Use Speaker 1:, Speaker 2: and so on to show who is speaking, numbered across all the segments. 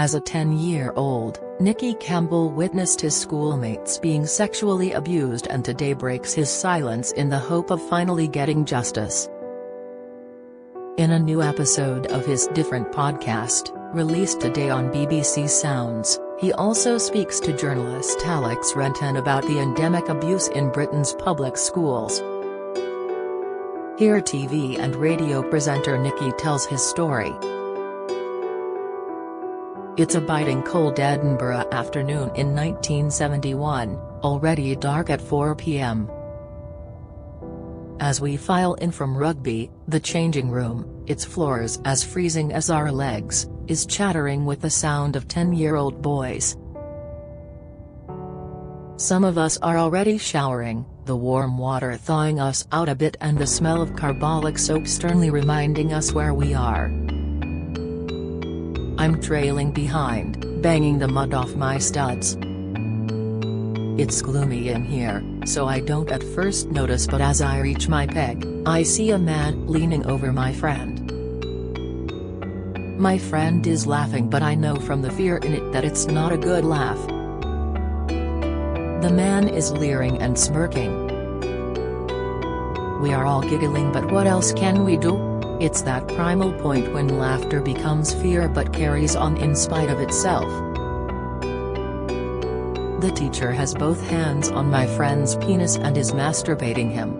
Speaker 1: As a 10-year-old, Nicky Campbell witnessed his schoolmates being sexually abused and today breaks his silence in the hope of finally getting justice. In a new episode of his Different podcast, released today on BBC Sounds, he also speaks to journalist Alex Renton about the endemic abuse in Britain's public schools. Here TV and radio presenter Nicky tells his story. It's a biting cold Edinburgh afternoon in 1971, already dark at 4 p.m. As we file in from rugby, the changing room, its floors as freezing as our legs, is chattering with the sound of 10-year-old boys. Some of us are already showering, the warm water thawing us out a bit and the smell of carbolic soap sternly reminding us where we are. I'm trailing behind, banging the mud off my studs. It's gloomy in here, so I don't at first notice, but as I reach my peg, I see a man leaning over my friend. My friend is laughing, but I know from the fear in it that it's not a good laugh. The man is leering and smirking. We are all giggling, but what else can we do? It's that primal point when laughter becomes fear but carries on in spite of itself. The teacher has both hands on my friend's penis and is masturbating him.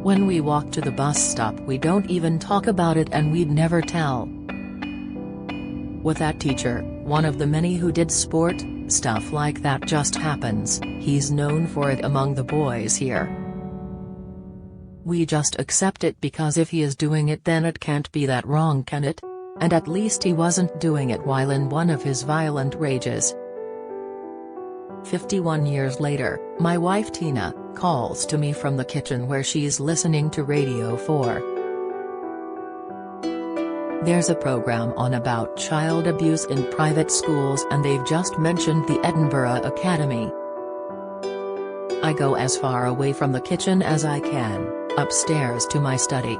Speaker 1: When we walk to the bus stop, we don't even talk about it, and we'd never tell. With that teacher, one of the many who did sport, stuff like that just happens. He's known for it among the boys here. We just accept it because if he is doing it, then it can't be that wrong, can it? And at least he wasn't doing it while in one of his violent rages. 51 years later, my wife Tina calls to me from the kitchen where she's listening to Radio 4. There's a program on about child abuse in private schools, and they've just mentioned the Edinburgh Academy. I go as far away from the kitchen as I can, upstairs to my study.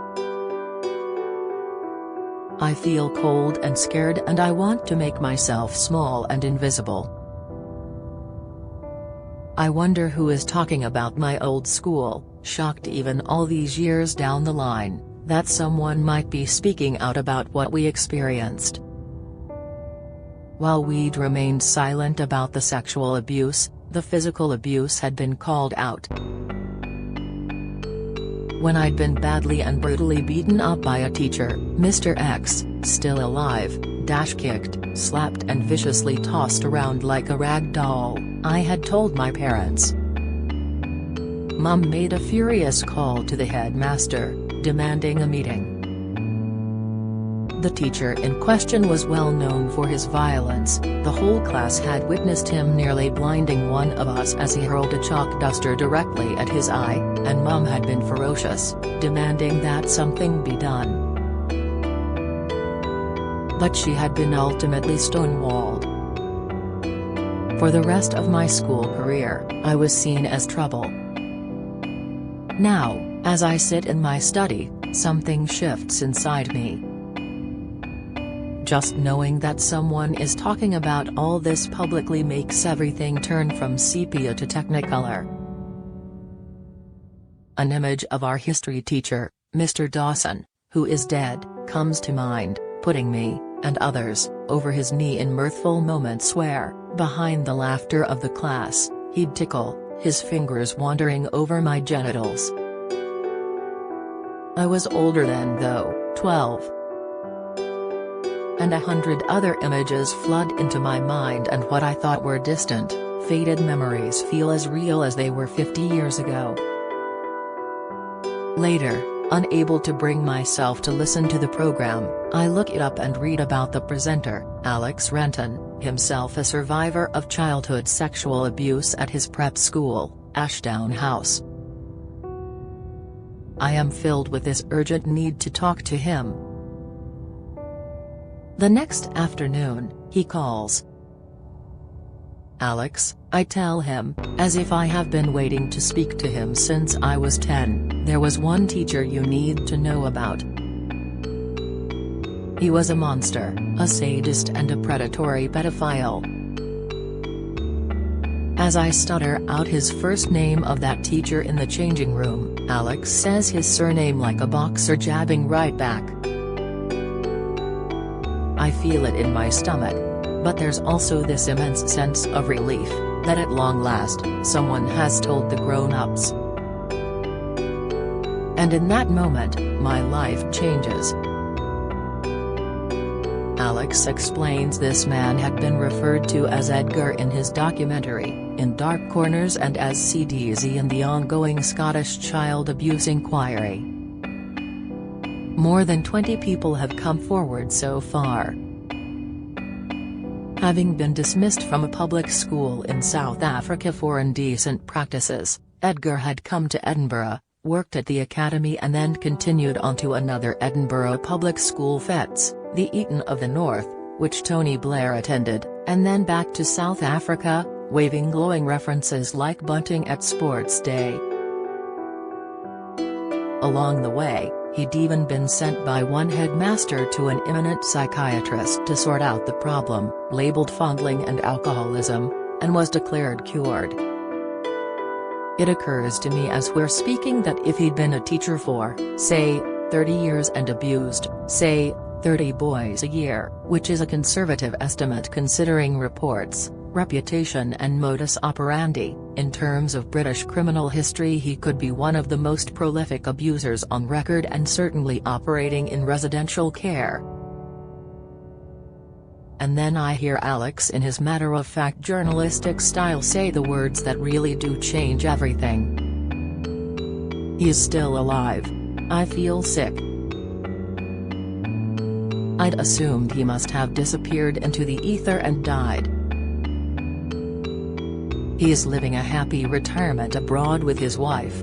Speaker 1: I feel cold and scared, and I want to make myself small and invisible. I wonder who is talking about my old school, shocked even all these years down the line, that someone might be speaking out about what we experienced. While we'd remained silent about the sexual abuse, the physical abuse had been called out. When I'd been badly and brutally beaten up by a teacher, Mr. X, still alive, kicked, slapped and viciously tossed around like a rag doll, I had told my parents. Mum made a furious call to the headmaster, demanding a meeting. The teacher in question was well known for his violence. The whole class had witnessed him nearly blinding one of us as he hurled a chalk duster directly at his eye, and Mum had been ferocious, demanding that something be done. But she had been ultimately stonewalled. For the rest of my school career, I was seen as trouble. Now, as I sit in my study, something shifts inside me. Just knowing that someone is talking about all this publicly makes everything turn from sepia to technicolor. An image of our history teacher, Mr. Dawson, who is dead, comes to mind, putting me, and others, over his knee in mirthful moments where, behind the laughter of the class, he'd tickle, his fingers wandering over my genitals. I was older then though, 12. And 100 other images flood into my mind, and what I thought were distant, faded memories feel as real as they were 50 years ago. Later, unable to bring myself to listen to the program, I look it up and read about the presenter, Alex Renton, himself a survivor of childhood sexual abuse at his prep school, Ashdown House. I am filled with this urgent need to talk to him. The next afternoon, he calls. Alex, I tell him, as if I have been waiting to speak to him since I was 10, there was one teacher you need to know about. He was a monster, a sadist and a predatory pedophile. As I stutter out his first name of that teacher in the changing room, Alex says his surname like a boxer jabbing right back. I feel it in my stomach. But there's also this immense sense of relief, that at long last, someone has told the grown-ups. And in that moment, my life changes. Alex explains this man had been referred to as Edgar in his documentary, In Dark Corners, and as CDZ in the ongoing Scottish child abuse inquiry. More than 20 people have come forward so far. Having been dismissed from a public school in South Africa for indecent practices, Edgar had come to Edinburgh, worked at the academy and then continued on to another Edinburgh public school FETS, the Eton of the North, which Tony Blair attended, and then back to South Africa, waving glowing references like bunting at Sports Day. Along the way, he'd even been sent by one headmaster to an eminent psychiatrist to sort out the problem, labeled fondling and alcoholism, and was declared cured. It occurs to me as we're speaking that if he'd been a teacher for, say, 30 years and abused, say, 30 boys a year, which is a conservative estimate considering reports, reputation and modus operandi, in terms of British criminal history he could be one of the most prolific abusers on record and certainly operating in residential care. And then I hear Alex in his matter-of-fact journalistic style say the words that really do change everything. He's still alive. I feel sick. I'd assumed he must have disappeared into the ether and died. He is living a happy retirement abroad with his wife.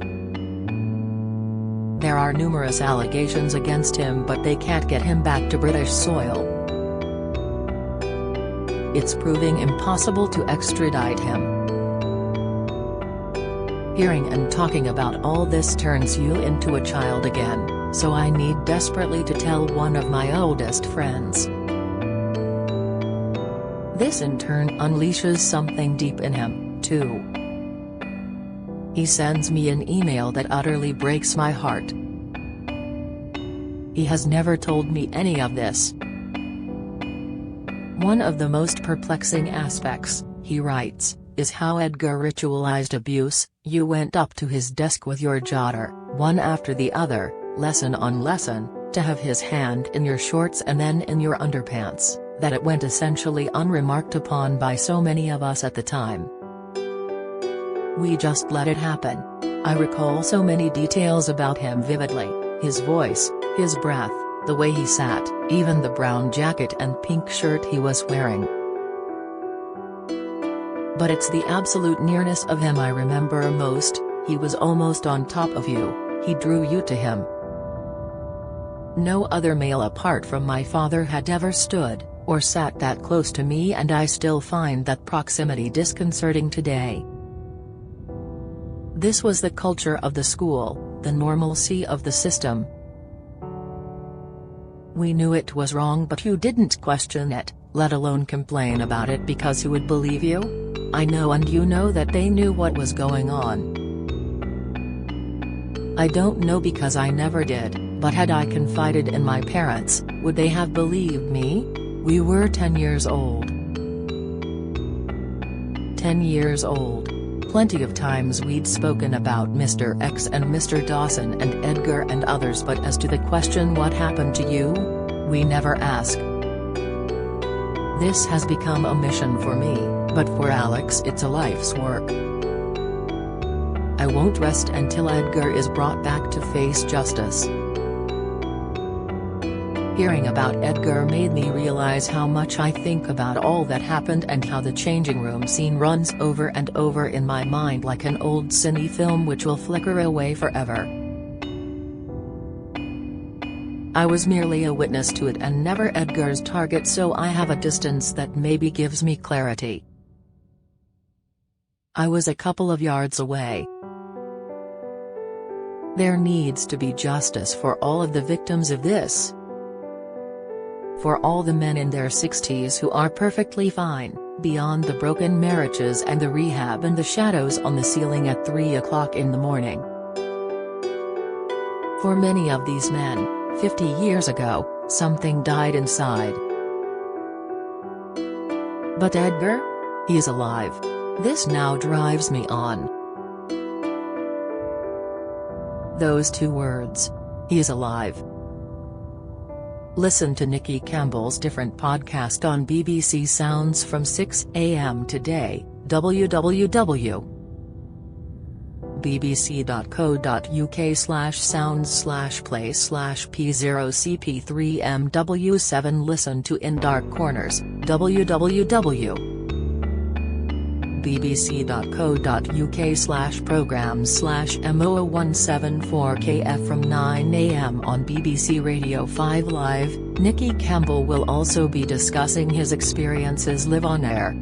Speaker 1: There are numerous allegations against him, but they can't get him back to British soil. It's proving impossible to extradite him. Hearing and talking about all this turns you into a child again, so I need desperately to tell one of my oldest friends. This in turn unleashes something deep in him, too. He sends me an email that utterly breaks my heart. He has never told me any of this. One of the most perplexing aspects, he writes, is how Edgar ritualized abuse. You went up to his desk with your jotter, one after the other, lesson on lesson, to have his hand in your shorts and then in your underpants, that it went essentially unremarked upon by so many of us at the time. We just let it happen. I recall so many details about him vividly, his voice, his breath, the way he sat, even the brown jacket and pink shirt he was wearing. But it's the absolute nearness of him I remember most. He was almost on top of you, he drew you to him. No other male apart from my father had ever stood, or sat that close to me, and I still find that proximity disconcerting today. This was the culture of the school, the normalcy of the system. We knew it was wrong, but you didn't question it, let alone complain about it because who would believe you? I know and you know that they knew what was going on. I don't know because I never did, but had I confided in my parents, would they have believed me? We were 10 years old. 10 years old. Plenty of times we'd spoken about Mr. X and Mr. Dawson and Edgar and others, but as to the question what happened to you? We never ask. This has become a mission for me, but for Alex it's a life's work. I won't rest until Edgar is brought back to face justice. Hearing about Edgar made me realize how much I think about all that happened and how the changing room scene runs over and over in my mind like an old cine film which will flicker away forever. I was merely a witness to it and never Edgar's target, so I have a distance that maybe gives me clarity. I was a couple of yards away. There needs to be justice for all of the victims of this. For all the men in their 60s who are perfectly fine, beyond the broken marriages and the rehab and the shadows on the ceiling at 3 o'clock in the morning. For many of these men, 50 years ago, something died inside. But Edgar? He's alive. This now drives me on. Those two words. He's alive. Listen to Nicky Campbell's different podcast on BBC Sounds from 6 a.m. today, www.bbc.co.uk/sounds/play/p0cp3mw7. Listen to In Dark Corners, www.bbc.co.uk/programs/mo174kf from 9 a.m. on BBC Radio 5 Live. Nicky Campbell will also be discussing his experiences live on air.